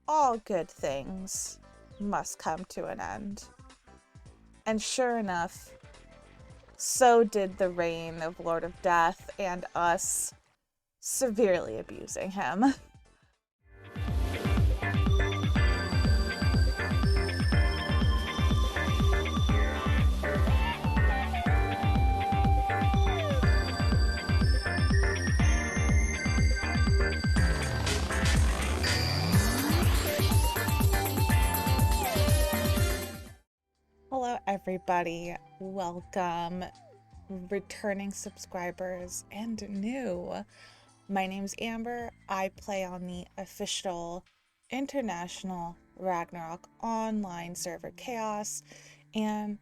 all good things must come to an end. And sure enough, so did the reign of Lord of Death and us severely abusing him. Hello everybody, welcome returning subscribers and new. My name's Amber. I play on the official international Ragnarok Online server Chaos, and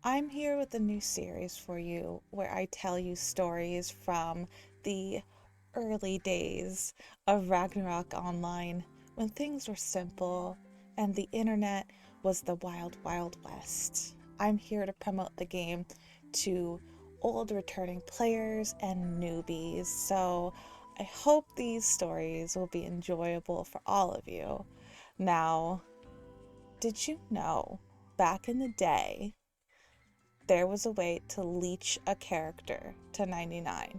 I'm here with a new series for you where I tell you stories from the early days of Ragnarok Online when things were simple and the internet was the wild, wild west. I'm here to promote the game to old returning players and newbies, so I hope these stories will be enjoyable for all of you. Now, did you know back in the day there was a way to leech a character to 99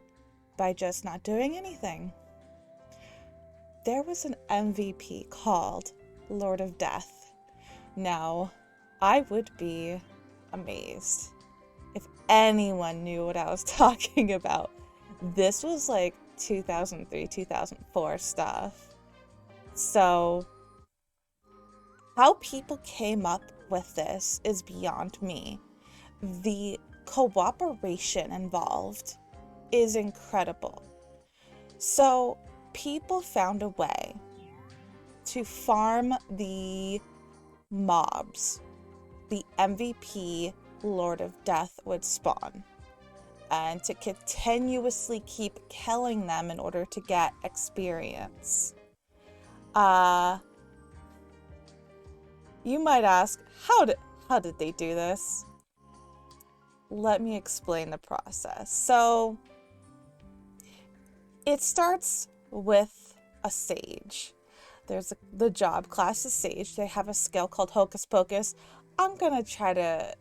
by just not doing anything? There was an MVP called Lord of Death. Now, I would be amazed if anyone knew what I was talking about. This was like 2003, 2004 stuff. So, how people came up with this is beyond me. The cooperation involved is incredible. So, people found a way to farm the mobs the MVP Lord of Death would spawn, and to continuously keep killing them in order to get experience. You might ask, how did they do this? Let me explain the process. So it starts with a sage. There's the job class is Sage. They have a skill called Hocus Pocus. I'm gonna try to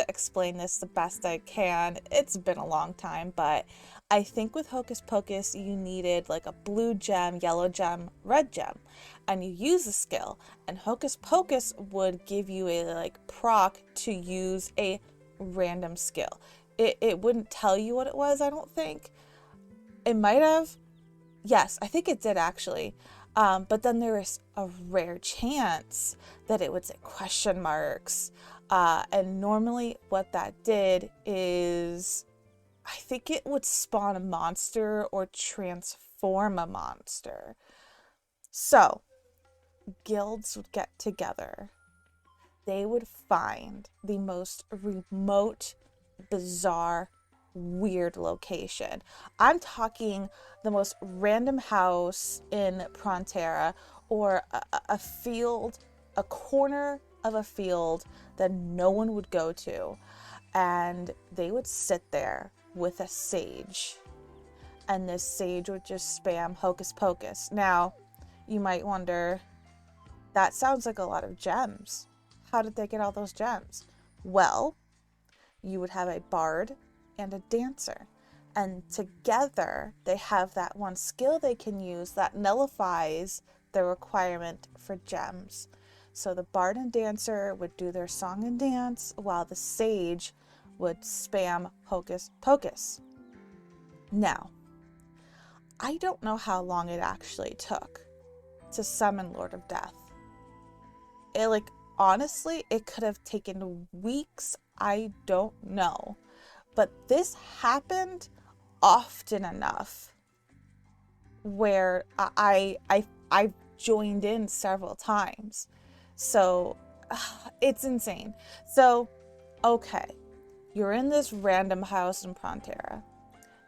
explain this the best I can. It's been a long time, but I think with Hocus Pocus you needed like a blue gem, yellow gem, red gem, and you use the skill. And Hocus Pocus would give you a like proc to use a random skill. It wouldn't tell you what it was, I don't think. It might have. Yes, I think it did actually. But then there is a rare chance that it would say question marks. And normally what that did is, I think it would spawn a monster or transform a monster. So, guilds would get together. They would find the most remote, bizarre, weird location. I'm talking the most random house in Frontera, or a field, a corner of a field that no one would go to, and they would sit there with a sage, and this sage would just spam Hocus Pocus. Now, you might wonder, that sounds like a lot of gems. How did they get all those gems? Well, you would have a bard and a dancer, and together they have that one skill they can use that nullifies the requirement for gems. So the bard and dancer would do their song and dance while the sage would spam Hocus Pocus. Now, I don't know how long it actually took to summon Lord of Death. Honestly, it could have taken weeks. I don't know. But this happened often enough where I've joined in several times. So it's insane. So, okay, you're in this random house in Frontera.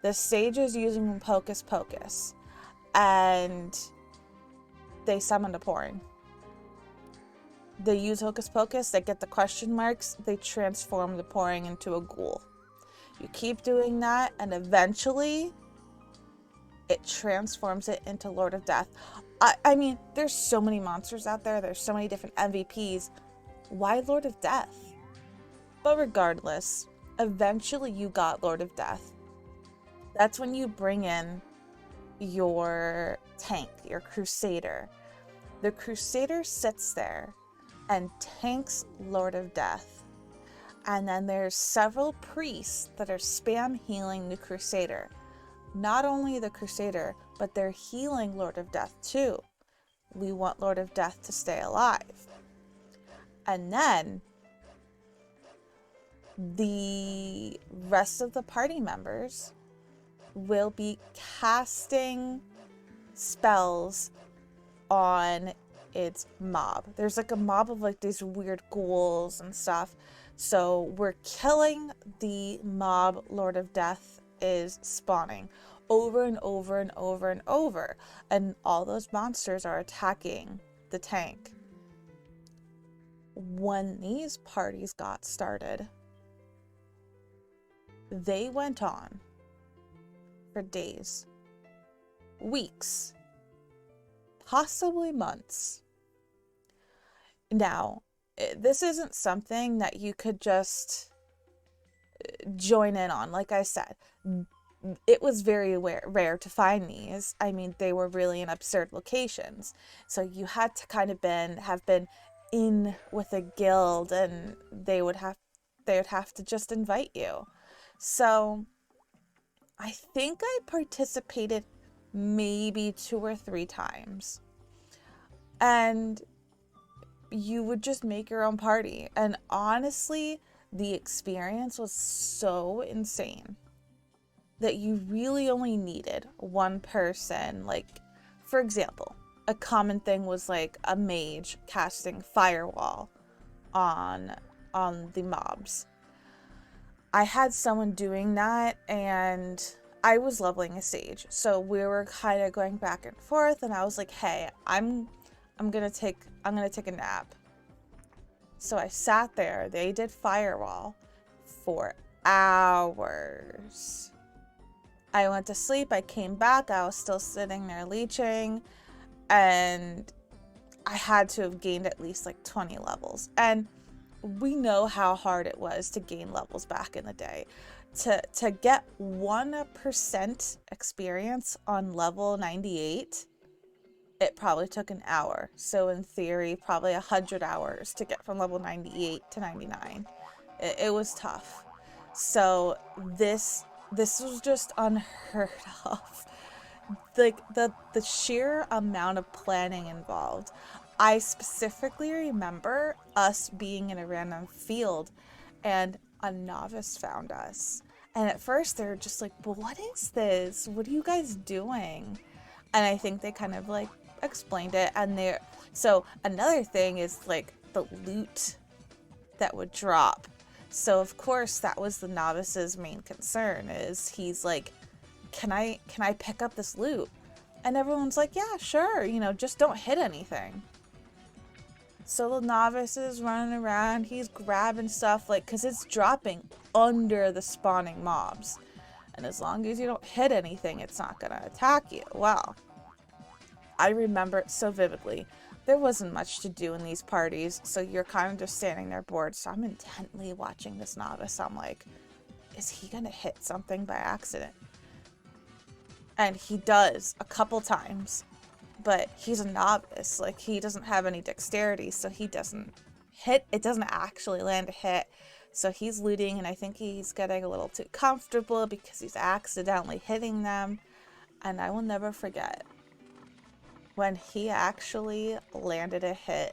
The sage is using Hocus Pocus, and they summon a pouring. They use Hocus Pocus, they get the question marks, they transform the pouring into a ghoul. You keep doing that, and eventually it transforms it into Lord of Death. I mean, there's so many monsters out there. There's so many different MVPs. Why Lord of Death? But regardless, eventually you got Lord of Death. That's when you bring in your tank, your Crusader. The Crusader sits there and tanks Lord of Death. And then there's several priests that are spam healing the Crusader. Not only the Crusader, but they're healing Lord of Death too. We want Lord of Death to stay alive. And then the rest of the party members will be casting spells on its mob. There's like a mob of like these weird ghouls and stuff. So we're killing the mob Lord of Death is spawning over and over and over and over. And all those monsters are attacking the tank. When these parties got started, they went on for days, weeks, possibly months. Now, this isn't something that you could just join in on. Like I said, it was very rare to find these. I mean, they were really in absurd locations. So you had to kind of have been in with a guild, and they would have to just invite you. So I think I participated maybe 2 or 3 times. And you would just make your own party. And honestly, the experience was so insane that you really only needed one person. Like, for example, a common thing was like a mage casting firewall on the mobs. I had someone doing that, and I was leveling a sage, so we were kind of going back and forth, and I was like, hey, I'm gonna take a nap. So I sat there. They did firewall for hours. I went to sleep. I came back. I was still sitting there leeching, and I had to have gained at least like 20 levels. And we know how hard it was to gain levels back in the day. To get 1% experience on level 98, it probably took an hour. So in theory, probably 100 hours to get from level 98 to 99. It was tough. So this was just unheard of. Like the sheer amount of planning involved. I specifically remember us being in a random field, and a novice found us. And at first they were just like, but what is this? What are you guys doing? And I think they kind of like explained it. And so another thing is like the loot that would drop. So of course that was the novice's main concern, is he's like, can I pick up this loot? And everyone's like, yeah, sure, just don't hit anything. So the novice is running around, he's grabbing stuff, like, because it's dropping under the spawning mobs. And as long as you don't hit anything, it's not going to attack you. Well, I remember it so vividly. There wasn't much to do in these parties, so you're kind of just standing there bored. So I'm intently watching this novice. I'm like, is he going to hit something by accident? And he does a couple times. But he's a novice, like he doesn't have any dexterity, so he doesn't hit. It doesn't actually land a hit. So he's looting, and I think he's getting a little too comfortable because he's accidentally hitting them. And I will never forget when he actually landed a hit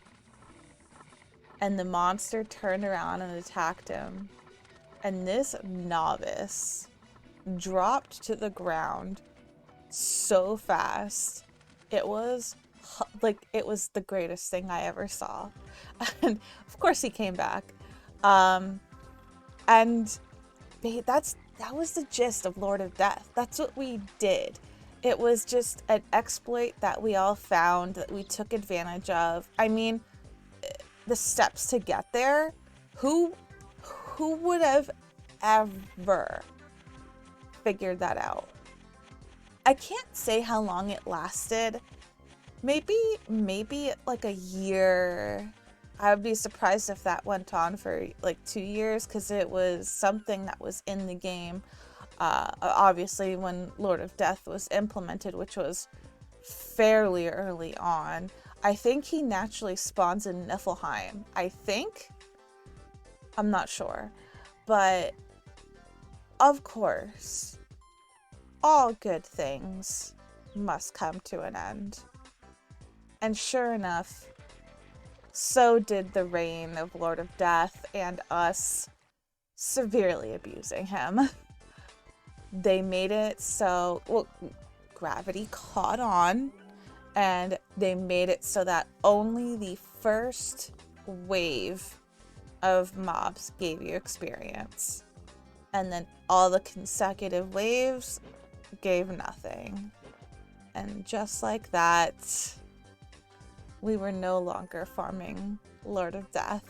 and the monster turned around and attacked him. And this novice dropped to the ground so fast. It was the greatest thing I ever saw. And of course he came back. And that was the gist of Lord of Death. That's what we did. It was just an exploit that we all found, that we took advantage of. I mean, the steps to get there, who would have ever figured that out? I can't say how long it lasted, maybe like a year. I would be surprised if that went on for like 2 years, because it was something that was in the game. Obviously, when Lord of Death was implemented, which was fairly early on. I think he naturally spawns in Niflheim. I think. I'm not sure. But of course, all good things must come to an end. And sure enough, so did the reign of Lord of Death and us severely abusing him. They made it so, well, gravity caught on, and they made it so that only the first wave of mobs gave you experience. And then all the consecutive waves gave nothing. And just like that, we were no longer farming Lord of Death.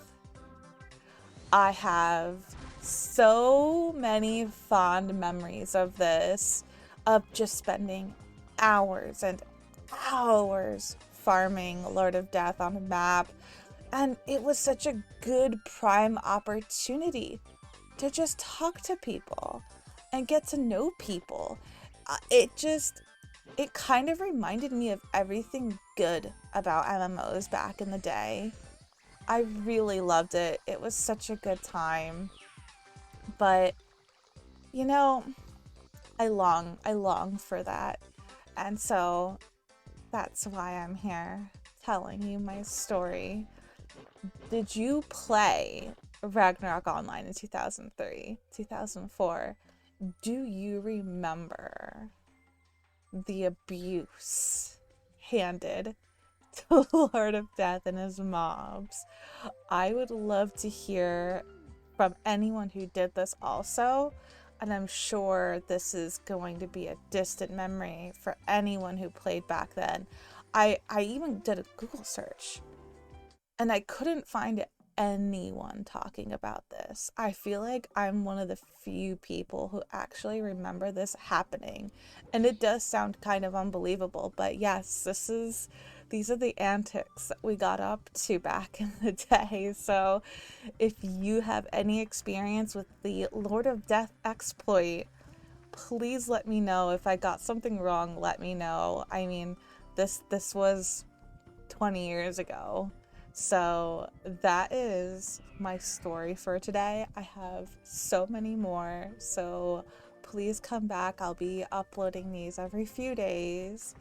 I have so many fond memories of this, of just spending hours and hours farming Lord of Death on a map. And it was such a good prime opportunity to just talk to people and get to know people. It kind of reminded me of everything good about MMOs back in the day. I really loved it. It was such a good time. But, you know, I long for that. And so that's why I'm here telling you my story. Did you play Ragnarok Online in 2003, 2004? Do you remember the abuse handed to Lord of Death and his mobs? I would love to hear from anyone who did this also, and I'm sure this is going to be a distant memory for anyone who played back then. I even did a Google search, and I couldn't find anyone talking about this. I feel like I'm one of the few people who actually remember this happening. And it does sound kind of unbelievable, but yes, these are the antics that we got up to back in the day. So if you have any experience with the Lord of Death exploit, please let me know. If I got something wrong, let me know. I mean, this was 20 years ago. So that is my story for today. I have so many more, so please come back. I'll be uploading these every few days,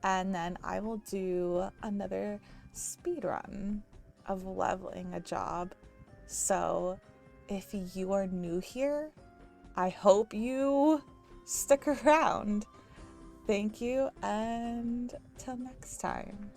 and then I will do another speed run of leveling a job. So if you are new here, I hope you stick around. Thank you, and till next time.